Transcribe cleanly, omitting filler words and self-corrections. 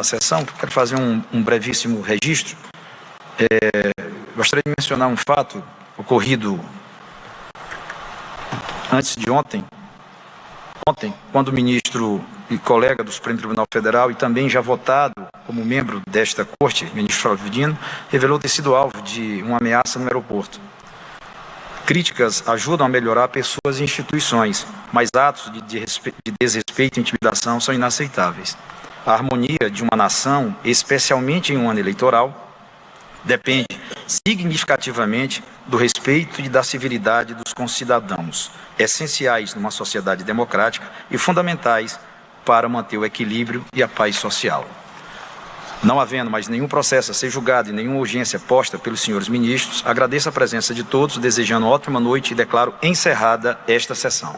da sessão, quero fazer um brevíssimo registro. Gostaria de mencionar um fato ocorrido antes de ontem, quando o ministro e colega do Supremo Tribunal Federal e também já votado como membro desta corte, ministro Flávio Dino, revelou ter sido alvo de uma ameaça no aeroporto. Críticas ajudam a melhorar pessoas e instituições, mas atos de desrespeito e intimidação são inaceitáveis. A harmonia de uma nação, especialmente em um ano eleitoral, depende significativamente do respeito e da civilidade dos concidadãos, essenciais numa sociedade democrática e fundamentais para manter o equilíbrio e a paz social. Não havendo mais nenhum processo a ser julgado e nenhuma urgência posta pelos senhores ministros, agradeço a presença de todos, desejando ótima noite e declaro encerrada esta sessão.